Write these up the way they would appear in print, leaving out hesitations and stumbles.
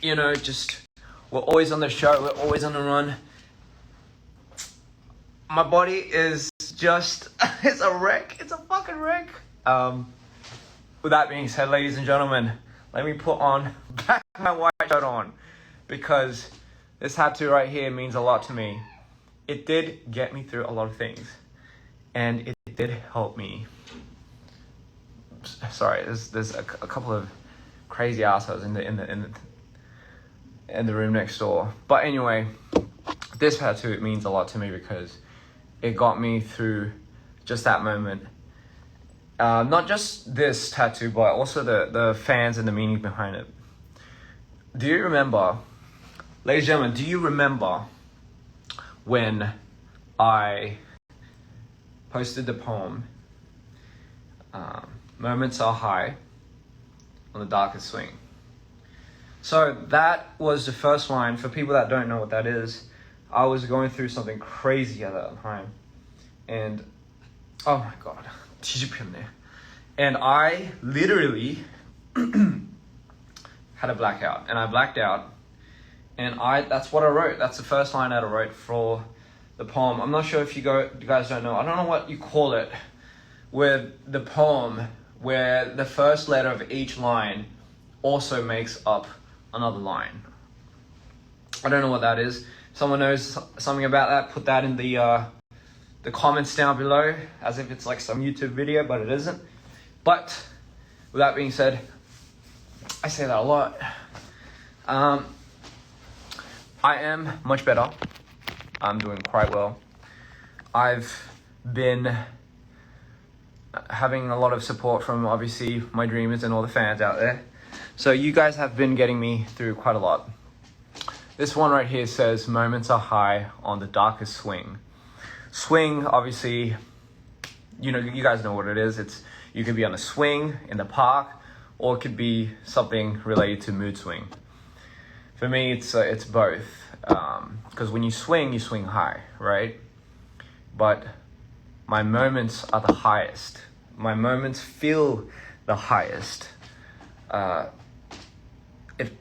you know, just we're always on the show, we're always on the run. My body is just, it's a wreck, it's a fucking wreck. With that being said, ladies and gentlemen, let me put on back my white shirt on, because this tattoo right here means a lot to me. It did get me through a lot of things, and it did help me. Sorry, there's a couple of crazy assholes in the room next door. But anyway, this tattoo means a lot to me because it got me through just that moment. Not just this tattoo, but also the fans and the meaning behind it. Do you remember, ladies and gentlemen, do you remember when I posted the poem, Moments Are High on the Darkest Swing? So that was the first line. For people that don't know what that is, I was going through something crazy at that time. And, oh my God, 뒤집혔네. And I literally had a blackout. And I blacked out. And that's what I wrote. That's the first line that I wrote for the poem. I'm not sure if you guys don't know. I don't know what you call it. With the poem, where the first letter of each line also makes up another line. I don't know what that is. Someone knows something about that, put that in the comments down below, as if it's like some YouTube video, but it isn't. But with that being said, I say that a lot. I am much better. I'm doing quite well. I've been having a lot of support from obviously my dreamers and all the fans out there. So you guys have been getting me through quite a lot. This one right here says, moments are high on the darkest swing. Swing, obviously, you know, you guys know what it is. You could be on a swing in the park, or it could be something related to mood swing. For me, it's both. Because when you swing high, right? But my moments are the highest. My moments feel the highest.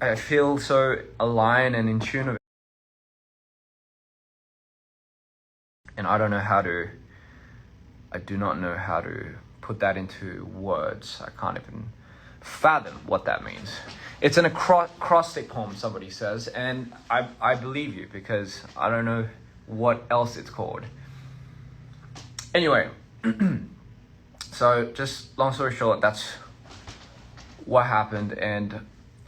I feel so aligned and in tune with it. And I do not know how to put that into words. I can't even fathom what that means. It's an acrostic poem, somebody says, and I believe you, because I don't know what else it's called. Anyway, so just long story short, that's what happened, and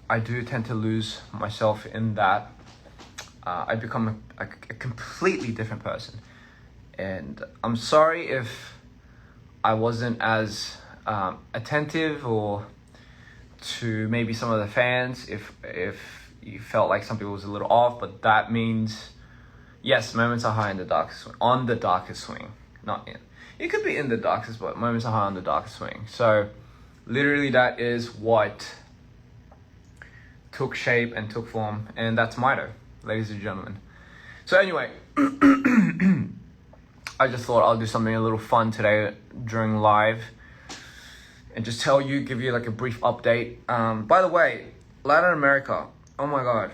I do tend to lose myself in that. I become a completely different person, and I'm sorry if I wasn't as attentive or to maybe some of the fans, if you felt like some people was a little off, but that means, yes, moments are high in the darkest swing, on the darkest swing, not in. It could be in the darkest, but moments are high on the darkest swing. So literally that is what took shape and took form, and that's motto, ladies and gentlemen. So anyway, I just thought I'll do something a little fun today during live, and just give you like a brief update. By the way, Latin America, oh my God,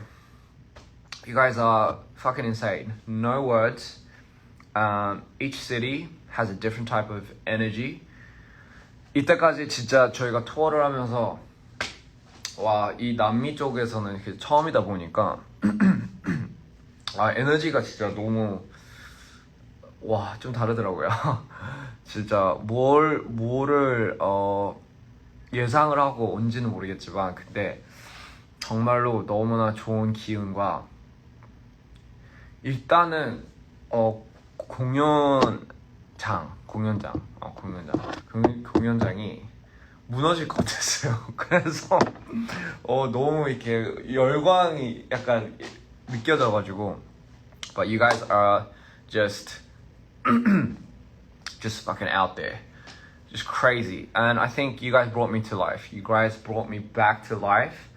you guys are fucking insane. No words. Each city has a different type of energy. 이때까지 진짜 저희가 투어를 하면서 이 남미 쪽에서는 처음이다 보니까 에너지가 진짜 너무 좀 다르더라고요. 진짜 뭐를 예상을 하고 온지는 모르겠지만, 근데 정말로 너무나 좋은 기운과, 일단은 공연장이 무너질 것 같았어요. 그래서 너무 이렇게 열광이 약간 느껴져가지고, but you guys are just fucking out there, just crazy, and I think you guys brought me to life. You guys brought me back to life,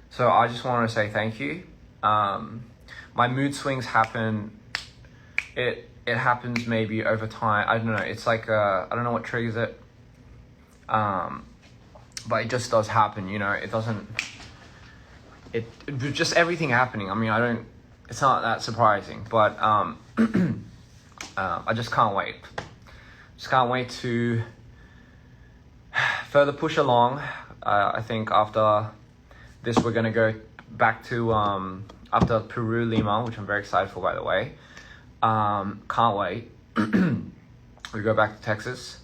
so I just want to say thank you. My mood swings happen. It happens maybe over time. I don't know. It's like I don't know what triggers it. But it just does happen. You know, it doesn't. just everything happening. I mean, it's not that surprising, but I just can't wait. Just can't wait to further push along. I think after this, we're gonna go back to after Peru, Lima, which I'm very excited for, by the way. Can't wait. We go back to Texas,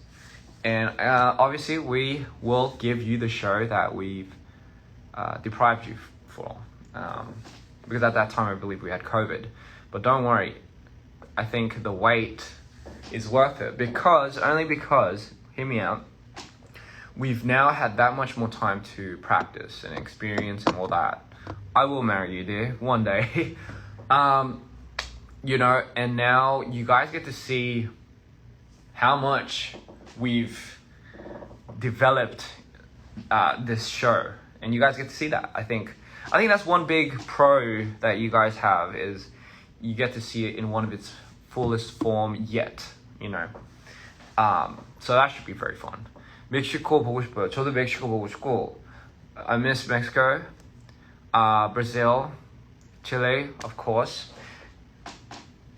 and obviously we will give you the show that we've deprived you for, because at that time I believe we had COVID. But don't worry, I think the wait is worth it, only because, hear me out, we've now had that much more time to practice and experience and all that. I will marry you, dear, one day. You know, and now you guys get to see how much we've developed this show, and you guys get to see that. I think that's one big pro that you guys have, is you get to see it in one of its fullest form yet, you know. So that should be very fun. 멕시코 보고 싶어요. 저도 멕시코 보고 싶고, I miss Mexico, Brazil, Chile, of course.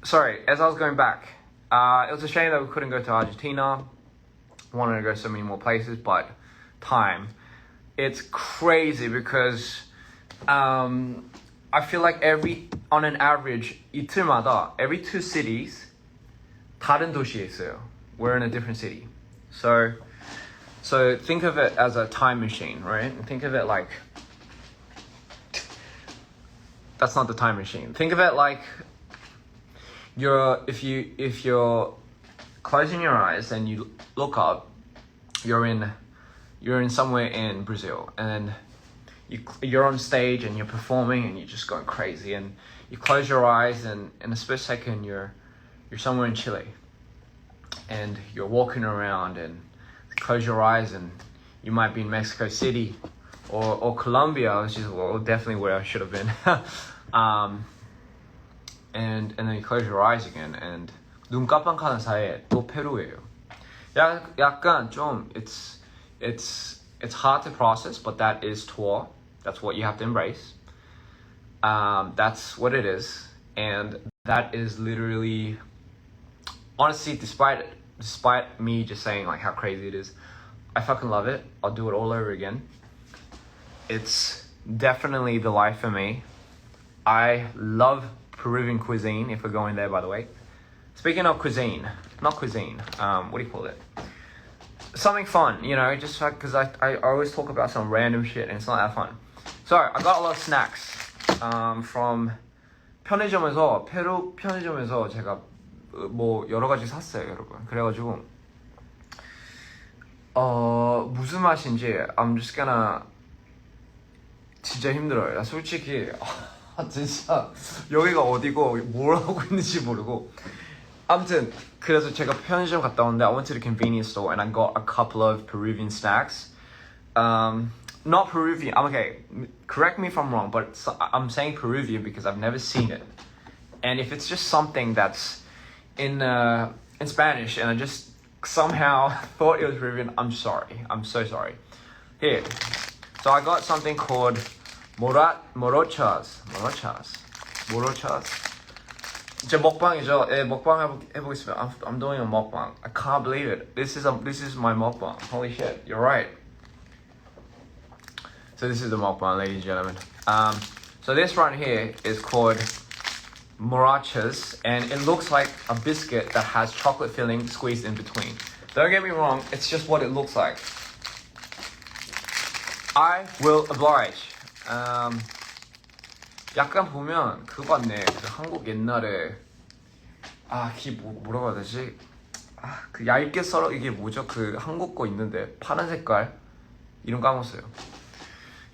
Sorry, as I was going back, it was a shame that we couldn't go to Argentina. Wanted to go so many more places, but time. It's crazy because I feel like on an average, 이틀마다, every 2 cities, 다른 도시에 있어요. We're in a different city. So think of it as a time machine, right? Think of it like, that's not the time machine. Think of it like, if you're closing your eyes and you look up, you're in somewhere in Brazil, and you're on stage and you're performing and you're just going crazy, and you close your eyes and in a split second you're somewhere in Chile, and you're walking around, and close your eyes and you might be in Mexico City or Colombia, which is definitely where I should have been. And then you close your eyes again, and 눈 깜빡하는 사이에 또 페루예요. 약간 좀 it's hard to process, but that is tour. That's what you have to embrace. That's what it is, and that is literally, honestly, despite me just saying like how crazy it is, I fucking love it. I'll do it all over again. It's definitely the life for me. I love Peruvian cuisine, if we're going there, by the way. Speaking of cuisine, not cuisine, what do you call it? Something fun, you know, just like, because I always talk about some random shit and it's not that fun. So, I got a lot of snacks from 편의점에서, 페루 편의점에서 제가 뭐 여러 가지 샀어요, 여러분. 그래가지고 무슨 맛인지 I'm just gonna, 진짜 힘들어요. 나 솔직히 진짜 여기가 어디고 뭘 하고 있는지 모르고. 아무튼 그래서 제가 편의점 갔다 왔는데, I went to the convenience store and I got a couple of Peruvian snacks. Not Peruvian, okay, correct me if I'm wrong, but I'm saying Peruvian because I've never seen it. And if it's just something that's in Spanish and I just somehow thought it was Peruvian, I'm sorry. I'm so sorry. Here, so I got something called morochas. 제 먹방이죠. 예, 먹방 해보겠습니다. I'm doing a 먹방. I can't believe it. This is my 먹방. Holy shit, you're right. So this is the 먹방, ladies and gentlemen. So this right here is called morochas, and it looks like a biscuit that has chocolate filling squeezed in between. Don't get me wrong, it's just what it looks like. I will oblige. 약간 보면 그거 같네. 그 한국 옛날에 그게 뭐라고 해야 되지? 그 얇게 썰어, 이게 뭐죠? 그 한국 거 있는데 파란 색깔 이름 까먹었어요.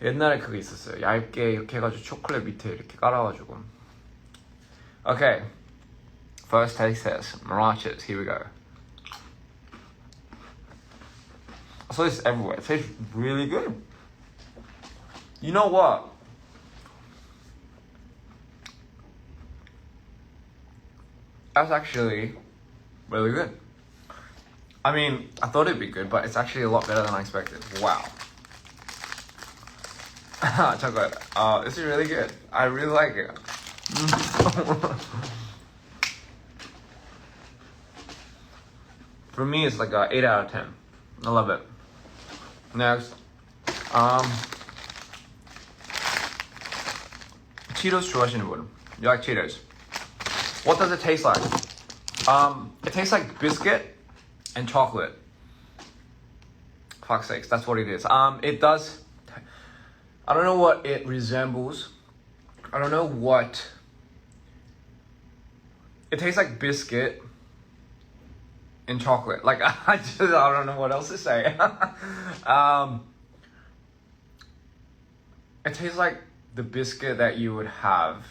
옛날에 그거 있었어요. 얇게 이렇게 해가지고 초콜릿 밑에 이렇게 깔아가지고. Okay, first taste test. Marachas. Here we go. I saw this everywhere. It tastes really good. You know what? That's actually really good. I mean, I thought it'd be good, but it's actually a lot better than I expected. Wow. chocolate. This is really good. I really like it. For me, it's like a 8 out of 10. I love it. Next, Cheetos 좋아하시는 분. You like Cheetos? What does it taste like? It tastes like biscuit and chocolate. Fuck's sakes, that's what it is. It does. I don't know what it resembles. I don't know what. It tastes like biscuit and chocolate. Like I don't know what else to say. It tastes like the biscuit that you would have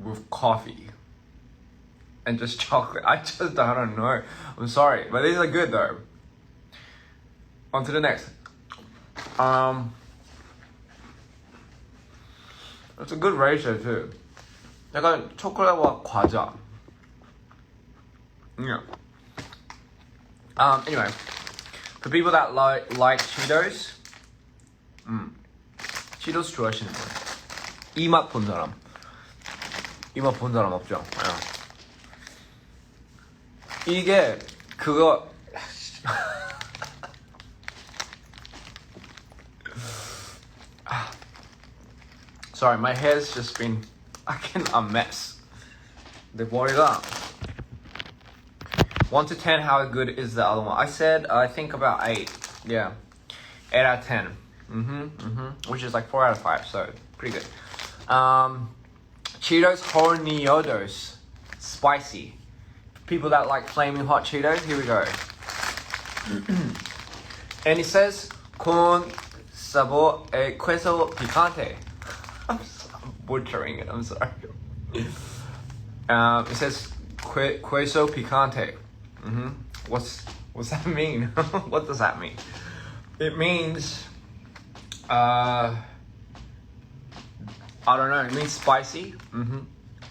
with coffee and just chocolate. I don't know. I'm sorry, but these are good though. On to the next. It's a good ratio too. 약간 초콜릿과 과자. Yeah. Anyway, for people that like Cheetos, Cheetos 좋아하시는 분. 이 맛 본 사람. 이 맛 본 사람 없죠? 이게 그거. Sorry, my hair's just been a mess. 내 머리가 1 to 10, how good is the other one? I said I think about 8. Yeah, 8 out of 10. Which is like 4 out of 5, so pretty good. Cheetos Horneados, spicy. People that like flaming hot Cheetos, here we go. And it says con sabor e queso picante. I'm butchering it, I'm sorry. It says queso picante. What's that mean? What does that mean? It means I don't know, it means spicy.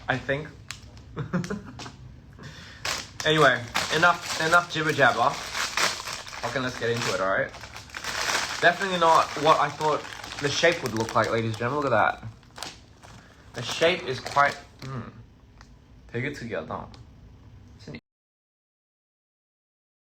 I think. Anyway, enough jibber jabber. Okay, let's get into it, alright? Definitely not what I thought the shape would look like, ladies and gentlemen. Look at that. The shape is quite 되게 특이하다.